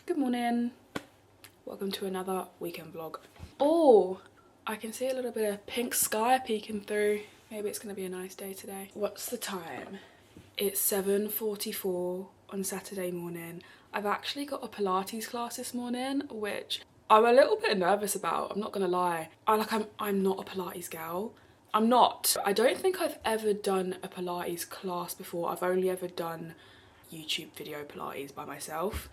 Good morning. Welcome to another weekend vlog. Oh, I can see a little bit of pink sky peeking through. Maybe it's gonna be a nice day today. What's the time? It's 7:44 on Saturday morning. I've actually got a Pilates class this morning, which I'm a little bit nervous about, I'm not gonna lie. I'm not a Pilates gal. I'm not. I don't think I've ever done a Pilates class before. I've only ever done YouTube video Pilates by myself.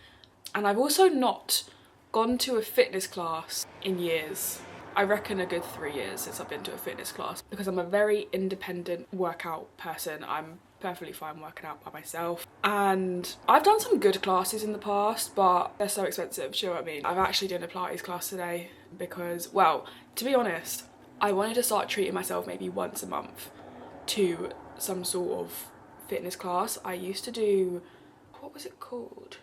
And I've also not gone to a fitness class in years. I reckon a good 3 years since I've been to a fitness class, because I'm a very independent workout person. I'm perfectly fine working out by myself. And I've done some good classes in the past, but they're so expensive, do you know what I mean? I've actually done a Pilates class today because, well, to be honest, I wanted to start treating myself maybe once a month to some sort of fitness class. I used to do, what was it called?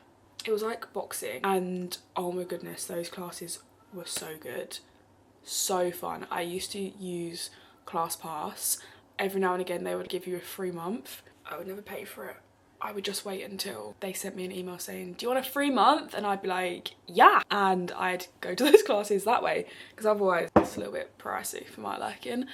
It was like boxing, and oh my goodness, those classes were so good, so fun. I used to use ClassPass. Every now and again they would give you a free month. I would never pay for it. I would just wait until they sent me an email saying, do you want a free month? And I'd be like, yeah, and I'd go to those classes that way, because otherwise it's a little bit pricey for my liking.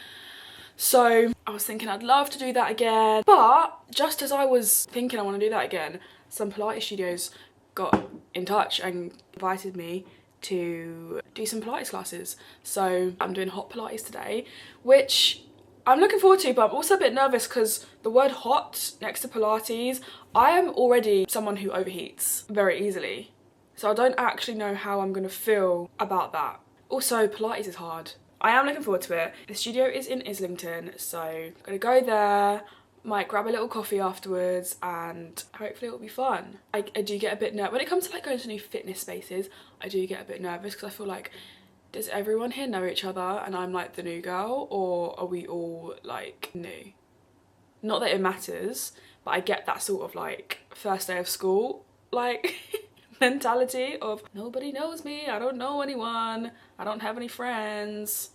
So I was thinking I'd love to do that again, but just as I was thinking I want to do that again, some Pilates studios got in touch and invited me to do some Pilates classes. So I'm doing hot Pilates today, which I'm looking forward to, but I'm also a bit nervous because the word hot next to Pilates, I am already someone who overheats very easily. So I don't actually know how I'm gonna feel about that. Also, Pilates is hard. I am looking forward to it. The studio is in Islington, so I'm gonna go there, might grab a little coffee afterwards, and hopefully it'll be fun. I do get a bit nervous when it comes to like going to new fitness spaces. I do get a bit nervous because I feel like, does everyone here know each other and I'm like the new girl, or are we all like new? Not that it matters, but I get that sort of like first day of school like mentality of nobody knows me, I don't know anyone, I don't have any friends,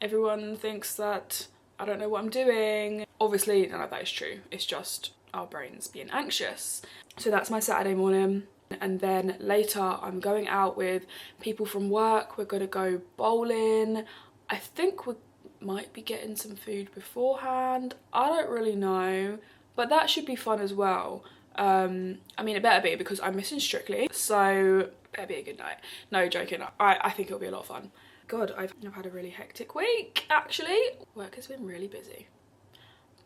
everyone thinks that I don't know what I'm doing. Obviously none of that is true, it's just our brains being anxious. So that's my Saturday morning, and then later I'm going out with people from work. We're gonna go bowling. I think we might be getting some food beforehand, I don't really know, but that should be fun as well. I mean, it better be because I'm missing Strictly, so it better be a good night. No, joking, I think it'll be a lot of fun. God, I've had a really hectic week, actually. Work has been really busy,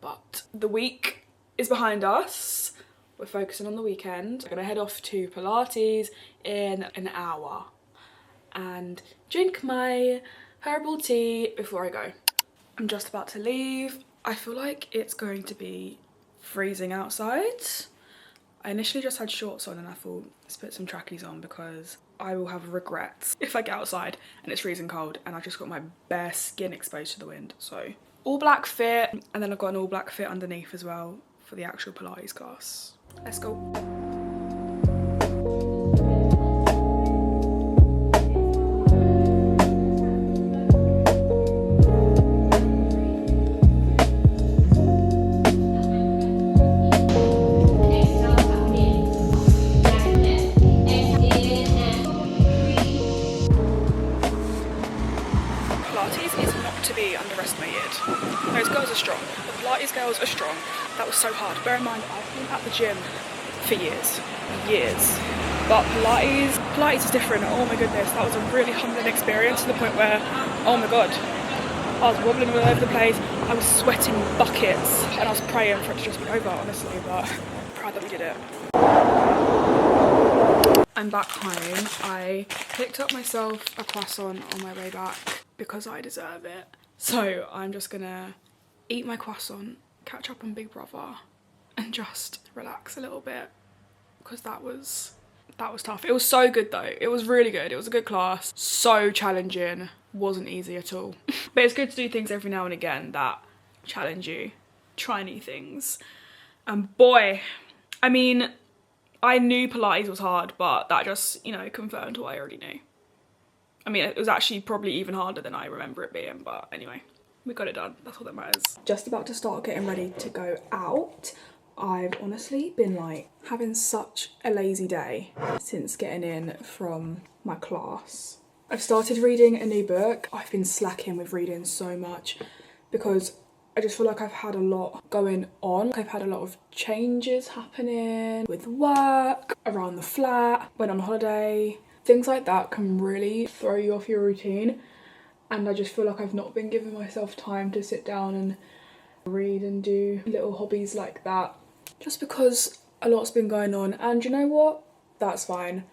but the week is behind us. We're focusing on the weekend. I'm gonna head off to Pilates in an hour and drink my herbal tea before I go. I'm just about to leave. I feel like it's going to be freezing outside. I initially just had shorts on and I thought, let's put some trackies on because I will have regrets if I get outside and it's freezing cold and I've just got my bare skin exposed to the wind. So all black fit, and then I've got an all black fit underneath as well for the actual Pilates class. Let's go. Those girls are strong. The Pilates girls are strong. That was so hard. Bear in mind, I've been at the gym for years. But Pilates is different. Oh my goodness, that was a really humbling experience to the point where, oh my God, I was wobbling all over the place. I was sweating buckets and I was praying for it to just be over, honestly, but I'm proud that we did it. I'm back home. I picked up myself a croissant on my way back because I deserve it. So I'm just gonna eat my croissant, catch up on Big Brother, and just relax a little bit because that was tough. It was so good though. It was really good. It was a good class. So challenging. Wasn't easy at all. But it's good to do things every now and again that challenge you. Try new things. And boy, I mean, I knew Pilates was hard, but that just, you know, confirmed what I already knew. I mean, it was actually probably even harder than I remember it being, but anyway, we got it done. That's all that matters. Just about to start getting ready to go out, I've honestly been like having such a lazy day since getting in from my class. I've started reading a new book. I've been slacking with reading so much because I just feel like I've had a lot going on. I've had a lot of changes happening with work, around the flat, went on holiday. Things like that can really throw you off your routine. And I just feel like I've not been giving myself time to sit down and read and do little hobbies like that. Just because a lot's been going on. And you know what? That's fine.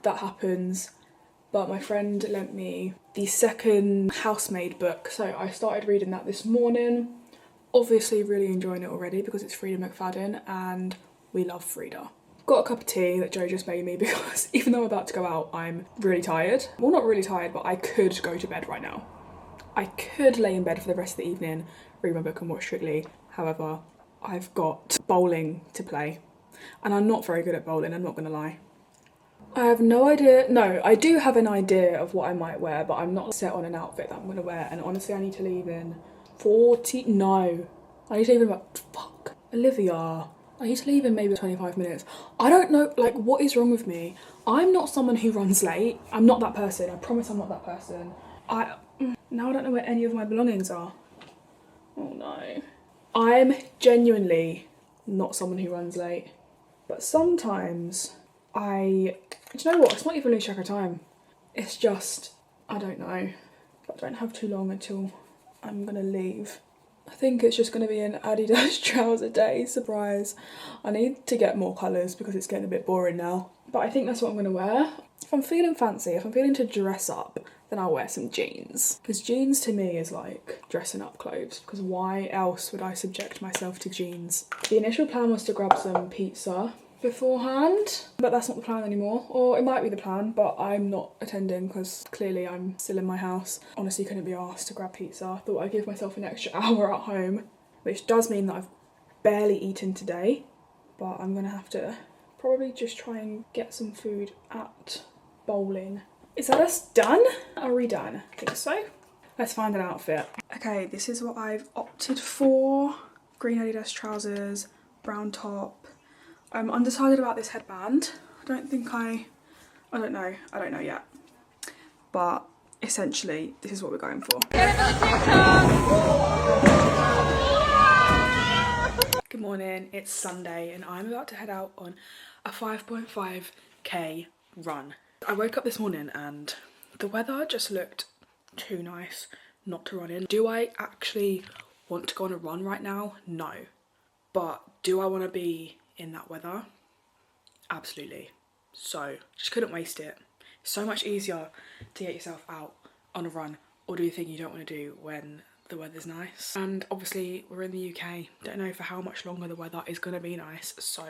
That happens. But my friend lent me the second housemaid book, so I started reading that this morning. Obviously really enjoying it already because it's Frida McFadden and we love Frida. Got a cup of tea that Joe just made me because even though I'm about to go out, I'm really tired. Well, not really tired, but I could go to bed right now. I could lay in bed for the rest of the evening, read my book and watch Strictly. However, I've got bowling to play and I'm not very good at bowling, I'm not gonna lie. I have no idea. No, I do have an idea of what I might wear, but I'm not set on an outfit that I'm going to wear. And honestly, I need to leave in 40... No. I need to leave in about... Fuck. Olivia. I need to leave in maybe 25 minutes. I don't know, like, what is wrong with me? I'm not someone who runs late. I'm not that person. I promise I'm not that person. Now I don't know where any of my belongings are. Oh, no. I'm genuinely not someone who runs late. But sometimes do you know what? It's not even lose track of time. It's just, I don't know. I don't have too long until I'm gonna leave. I think it's just gonna be an Adidas trouser day, surprise. I need to get more colours because it's getting a bit boring now. But I think that's what I'm gonna wear. If I'm feeling fancy, if I'm feeling to dress up, then I'll wear some jeans. Because jeans to me is like dressing up clothes. Because why else would I subject myself to jeans? The initial plan was to grab some pizza beforehand, but that's not the plan anymore. Or it might be the plan, but I'm not attending because clearly I'm still in my house. Honestly couldn't be asked to grab pizza. Thought I'd give myself an extra hour at home, which does mean that I've barely eaten today, but I'm gonna have to probably just try and get some food at bowling. Is that us done? Are we done? I think so. Let's find an outfit. Okay, this is what I've opted for. Green Adidas trousers, brown top. I'm undecided about this headband. I don't know yet. But essentially, this is what we're going for. Good morning, it's Sunday and I'm about to head out on a 5.5k run. I woke up this morning and the weather just looked too nice not to run in. Do I actually want to go on a run right now? No. But do I want to be in that weather? Absolutely. So just couldn't waste it. It's so much easier to get yourself out on a run or do a thing you don't want to do when the weather's nice. And obviously we're in the UK, don't know for how much longer the weather is going to be nice, so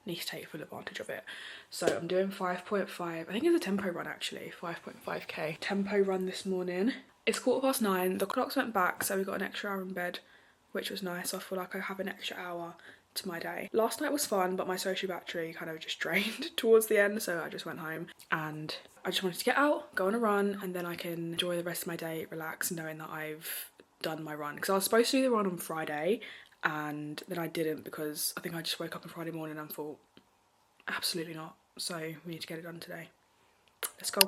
need to take full advantage of it. So I'm doing 5.5, I think it's a tempo run actually, 5.5k tempo run this morning. It's 9:15, the clocks went back so we got an extra hour in bed, which was nice. I feel like I have an extra hour to my day. Last night was fun, but my social battery kind of just drained towards the end, so I just went home and I just wanted to get out, go on a run, and then I can enjoy the rest of my day, relax, knowing that I've done my run. Because I was supposed to do the run on Friday and then I didn't because I think I just woke up on Friday morning and thought, absolutely not. So we need to get it done today. Let's go.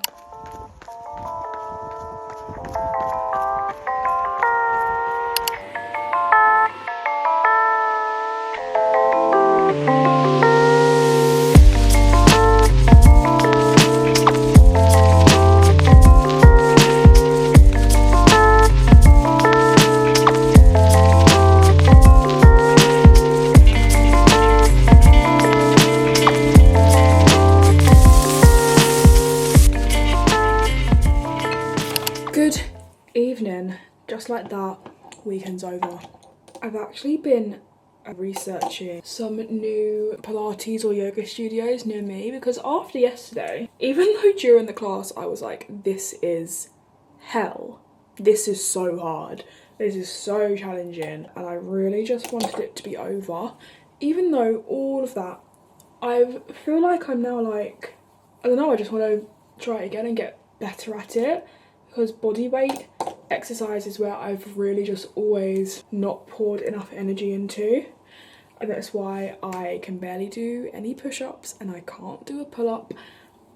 Good evening. Just like that, weekend's over. I've actually been researching some new pilates or yoga studios near me because after yesterday, even though during the class I was like, this is hell, this is so hard, this is so challenging, and I really just wanted it to be over. Even though all of that, I feel like I'm now like, I don't know, I just want to try it again and get better at it. Because body weight exercise is where I've really just always not poured enough energy into. And that's why I can barely do any push-ups and I can't do a pull-up.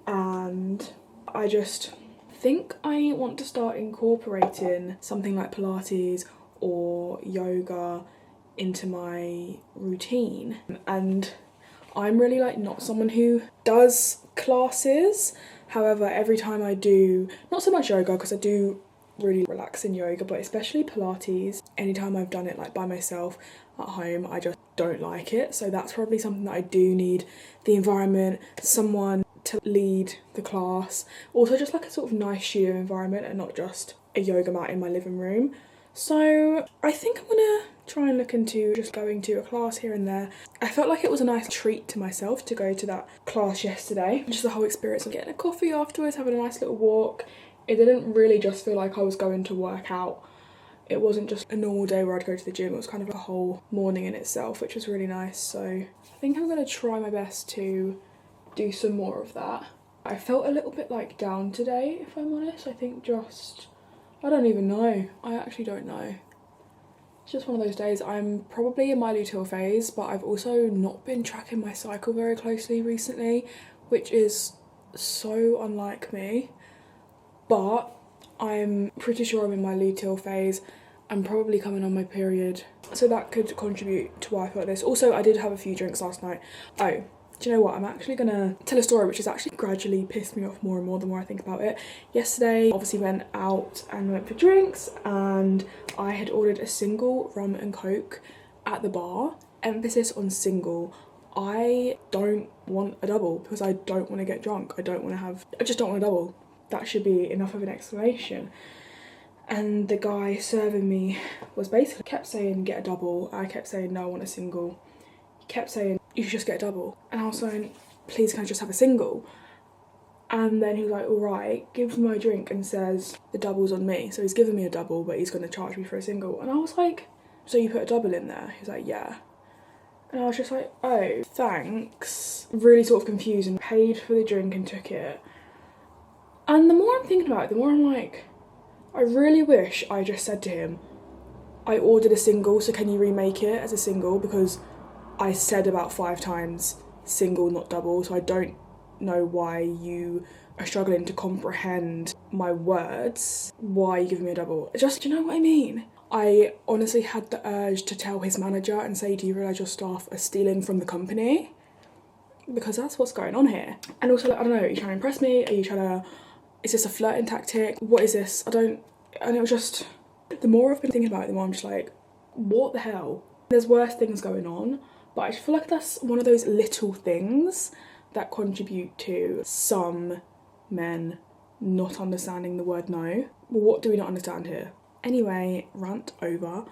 And I just think I want to start incorporating something like Pilates or yoga into my routine. And I'm really like not someone who does classes. However, every time I do, not so much yoga because I do really relax in yoga, but especially Pilates, anytime I've done it like by myself at home, I just don't like it. So that's probably something that I do need the environment, someone to lead the class, also just like a sort of nice studio environment and not just a yoga mat in my living room. So I think I'm gonna try and look into just going to a class here and there. I felt like it was a nice treat to myself to go to that class yesterday. Just the whole experience of getting a coffee afterwards, having a nice little walk. It didn't really just feel like I was going to work out. It wasn't just a normal day where I'd go to the gym. It was kind of a whole morning in itself, which was really nice. So I think I'm gonna try my best to do some more of that. I felt a little bit like down today, if I'm honest. I think just, I don't even know. I actually don't know. It's just one of those days. I'm probably in my luteal phase, but I've also not been tracking my cycle very closely recently, which is so unlike me. But I'm pretty sure I'm in my luteal phase. I'm probably coming on my period, so that could contribute to why I feel like this. Also, I did have a few drinks last night. Oh, do you know what? I'm actually gonna tell a story which has actually gradually pissed me off more and more the more I think about it. Yesterday, obviously went out and went for drinks, and I had ordered a single rum and coke at the bar. Emphasis on single. I don't want a double because I don't want to get drunk. I just don't want a double. That should be enough of an explanation. And the guy serving me was basically kept saying get a double. I kept saying no, I want a single. He kept saying you should just get a double. And I was saying, please can I just have a single? And then he was like, all right, gives me my drink and says the double's on me. So he's given me a double, but he's going to charge me for a single. And I was like, so you put a double in there? He's like, yeah. And I was just like, oh, thanks. Really sort of confused and paid for the drink and took it. And the more I'm thinking about it, the more I'm like, I really wish I just said to him, I ordered a single, so can you remake it as a single? Because I said about 5 times single, not double, so I don't know why you are struggling to comprehend my words. Why are you giving me a double? Just, do you know what I mean? I honestly had the urge to tell his manager and say, do you realise your staff are stealing from the company? Because that's what's going on here. And also, like, I don't know, are you trying to impress me? Are you trying to, is this a flirting tactic? What is this? And it was just, the more I've been thinking about it, the more I'm just like, what the hell? There's worse things going on, but I just feel like that's one of those little things that contribute to some men not understanding the word no. What do we not understand here? Anyway, rant over.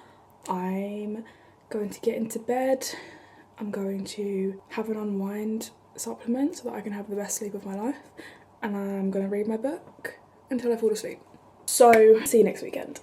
I'm going to get into bed. I'm going to have an unwind supplement so that I can have the best sleep of my life. And I'm going to read my book until I fall asleep. So, see you next weekend.